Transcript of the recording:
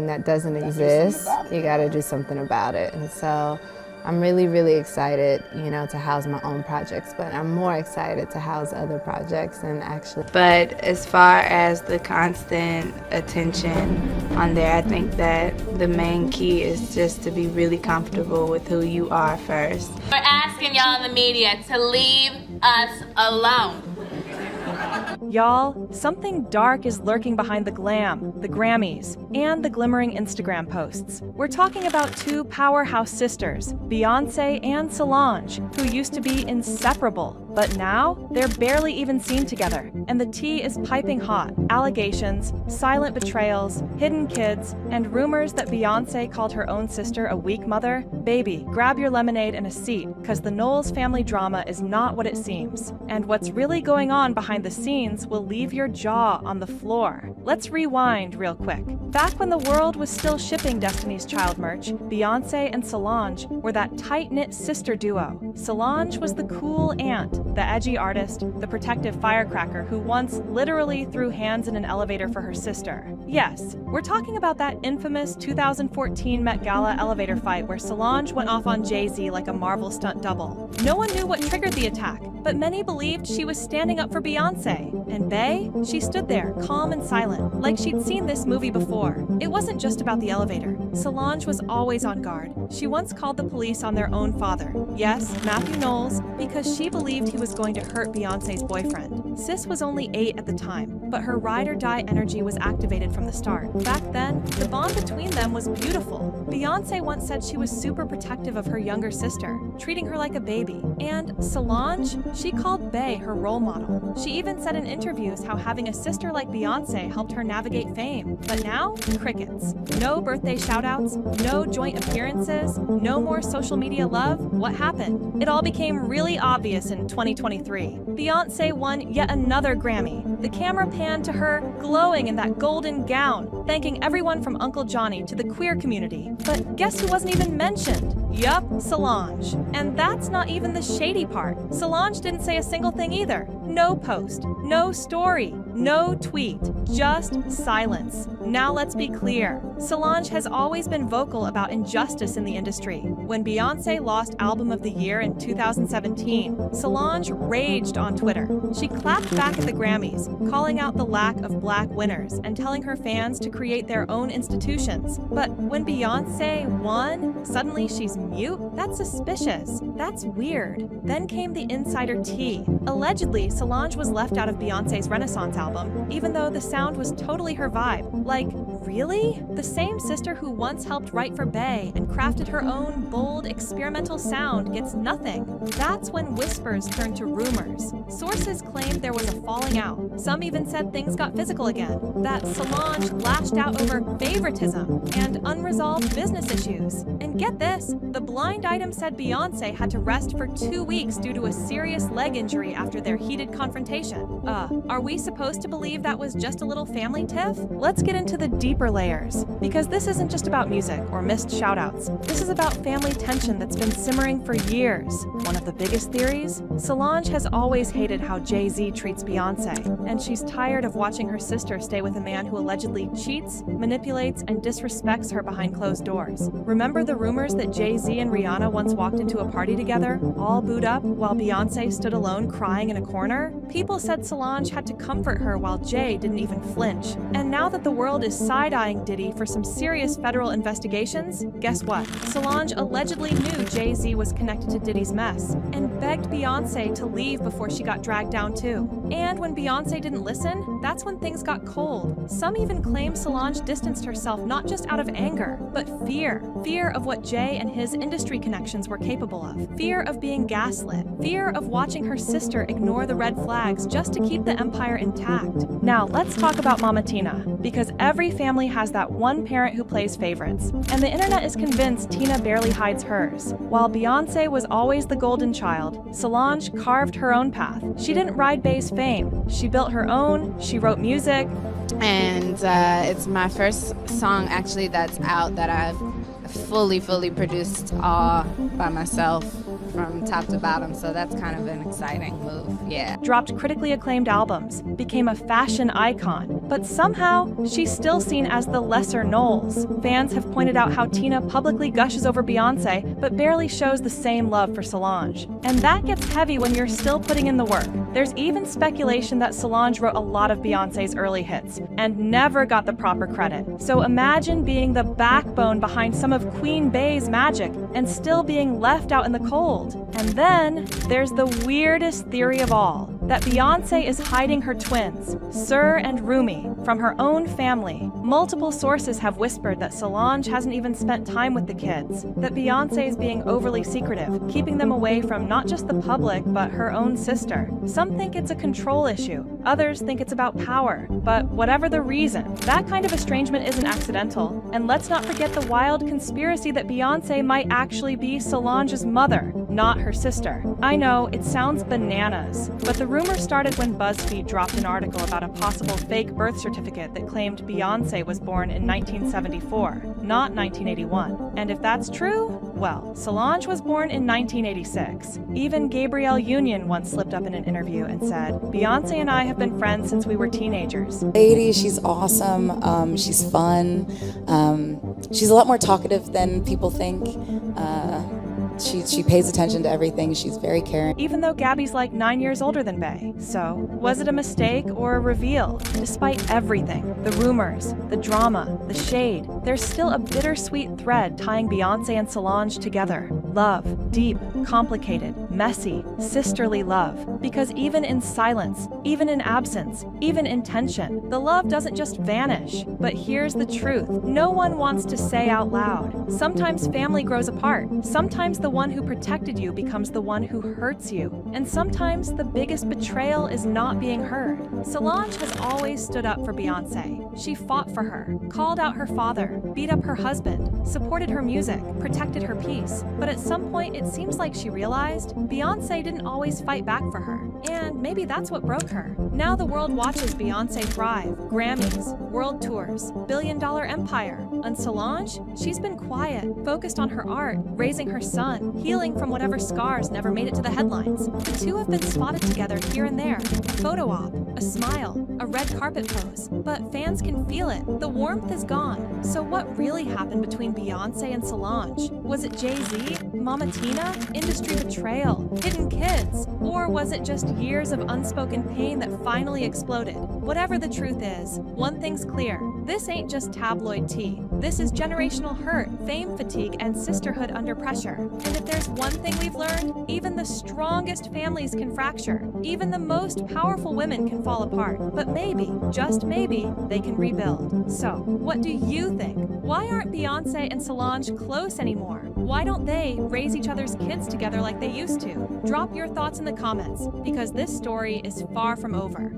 that doesn't exist, you got to do something about it. And so I'm really, really excited, you know, to house my own projects, but I'm more excited to house other projects and actually. But as far as the constant attention on there, I think that the main key is just to be really comfortable with who you are first. We're asking y'all in the media to leave us alone. Y'all, something dark is lurking behind the glam, the Grammys, and the glimmering Instagram posts. We're talking about two powerhouse sisters, Beyonce and Solange, who used to be inseparable. But now, they're barely even seen together, and the tea is piping hot. Allegations, silent betrayals, hidden kids, and rumors that Beyonce called her own sister a weak mother. Baby, grab your lemonade and a seat, cause the Knowles family drama is not what it seems. And what's really going on behind the scenes will leave your jaw on the floor. Let's rewind real quick. Back when the world was still shipping Destiny's Child merch, Beyonce and Solange were that tight-knit sister duo. Solange was the cool aunt, the edgy artist, the protective firecracker who once literally threw hands in an elevator for her sister. Yes, we're talking about that infamous 2014 Met Gala elevator fight where Solange went off on Jay-Z like a Marvel stunt double. No one knew what triggered the attack, but many believed she was standing up for Beyonce. And Bey, she stood there, calm and silent, like she'd seen this movie before. It wasn't just about the elevator. Solange was always on guard. She once called the police on their own father. Yes, Matthew Knowles, because she believed he was going to hurt Beyonce's boyfriend. Sis was only 8 at the time, but her ride-or-die energy was activated from the start. Back then, the bond between them was beautiful. Beyonce once said she was super protective of her younger sister, treating her like a baby. And Solange, she called Bey her role model. She even said in interviews how having a sister like Beyonce helped her navigate fame. But now, crickets. No birthday shoutouts, no joint appearances, no more social media love. What happened? It all became really obvious in 2023. Beyonce won yet another Grammy. The camera panned to her, glowing in that golden gown, thanking everyone from Uncle Johnny to the queer community. But guess who wasn't even mentioned? Yup, Solange. And that's not even the shady part. Solange didn't say a single thing either. No post, no story, no tweet, just silence. Now let's be clear. Solange has always been vocal about injustice in the industry. When Beyonce lost Album of the Year in 2017, Solange raged on Twitter. She clapped back at the Grammys, calling out the lack of black winners and telling her fans to create their own institutions. But when Beyonce won, suddenly she's mute? That's suspicious. That's weird. Then came the insider tea. Allegedly, Solange was left out of Beyonce's Renaissance album, even though the sound was totally her vibe. Like, really? The same sister who once helped write for Bey and crafted her own bold, experimental sound gets nothing. That's when whispers turned to rumors. Sources claimed there was a falling out. Some even said things got physical again, that Solange lashed out over favoritism and unresolved business issues. And get this, the blind item said Beyonce had to rest for 2 weeks due to a serious leg injury after their heated confrontation. Are we supposed to believe that was just a little family tiff? Let's get into the deeper layers, because this isn't just about music or missed shoutouts. This is about family tension that's been simmering for years. One of the biggest theories? Solange has always hated how Jay-Z treats Beyonce, and she's tired of watching her sister stay with a man who allegedly cheats, manipulates, and disrespects her behind closed doors. Remember the rumors that Jay-Z and Rihanna once walked into a party together, all booed up, while Beyonce stood alone crying in a corner? People said Solange had to comfort her while Jay didn't even flinch. And now that the world is side-eyeing Diddy for some serious federal investigations, guess what? Solange allegedly knew Jay-Z was connected to Diddy's mess and begged Beyonce to leave before she got dragged down too. And when Beyonce didn't listen, that's when things got cold. Some even claim Solange distanced herself not just out of anger, but fear. Fear of what Jay and his industry connections were capable of. Fear of being gaslit. Fear of watching her sister ignore the red flags just to keep the empire intact. Now let's talk about Mama Tina, because every family has that one parent who plays favorites, and the internet is convinced Tina barely hides hers. While Beyonce was always the golden child, Solange carved her own path. She didn't ride Bey's fame. She built her own, she wrote music. And it's my first song actually that's out that I've fully produced all by myself from top to bottom, so that's kind of an exciting move, yeah. Dropped critically acclaimed albums, became a fashion icon, but somehow she's still seen as the lesser Knowles. Fans have pointed out how Tina publicly gushes over Beyonce, but barely shows the same love for Solange. And that gets heavy when you're still putting in the work. There's even speculation that Solange wrote a lot of Beyonce's early hits, and never got the proper credit. So imagine being the backbone behind some of Queen Bey's magic, and still being left out in the cold. And then, there's the weirdest theory of all, that Beyonce is hiding her twins, Sir and Rumi, from her own family. Multiple sources have whispered that Solange hasn't even spent time with the kids, that Beyonce is being overly secretive, keeping them away from not just the public, but her own sister. Some think it's a control issue, others think it's about power, but whatever the reason, that kind of estrangement isn't accidental. And let's not forget the wild conspiracy that Beyonce might actually be Solange's mother, not her sister. I know, it sounds bananas, but the rumor started when BuzzFeed dropped an article about a possible fake birth certificate that claimed Beyonce was born in 1974, not 1981. And if that's true, well, Solange was born in 1986. Even Gabrielle Union once slipped up in an interview and said, "Beyonce and I have been friends since we were teenagers." Lady, she's awesome. She's fun. She's a lot more talkative than people think. She pays attention to everything. She's very caring. Even though Gabby's like 9 years older than Bey. So, was it a mistake or a reveal? Despite everything, the rumors, the drama, the shade, there's still a bittersweet thread tying Beyonce and Solange together. Love, deep, complicated, messy, sisterly love. Because even in silence, even in absence, even in tension, the love doesn't just vanish. But here's the truth. No one wants to say out loud. Sometimes family grows apart. Sometimes the one who protected you becomes the one who hurts you. And sometimes the biggest betrayal is not being heard. Solange has always stood up for Beyonce. She fought for her, called out her father, beat up her husband, supported her music, protected her peace. But at some point, it seems like she realized Beyonce didn't always fight back for her. And maybe that's what broke her. Now the world watches Beyonce thrive. Grammys, world tours, billion-dollar empire. And Solange, she's been quiet, focused on her art, raising her son, healing from whatever scars never made it to the headlines. The two have been spotted together here and there. A photo op, a smile, a red carpet pose. But fans can feel it. The warmth is gone. So what really happened between Beyonce and Solange? Was it Jay-Z? Mama Tina? Industry betrayal? Hidden kids? Or was it just years of unspoken pain that finally exploded? Whatever the truth is, one thing's clear. This ain't just tabloid tea. This is generational hurt, fame fatigue, and sisterhood under pressure. And if there's one thing we've learned, even the strongest families can fracture. Even the most powerful women can fall apart. But maybe, just maybe, they can rebuild. So, what do you think? Why aren't Beyonce and Solange close anymore? Why don't they raise each other's kids together like they used to? Drop your thoughts in the comments, because this story is far from over.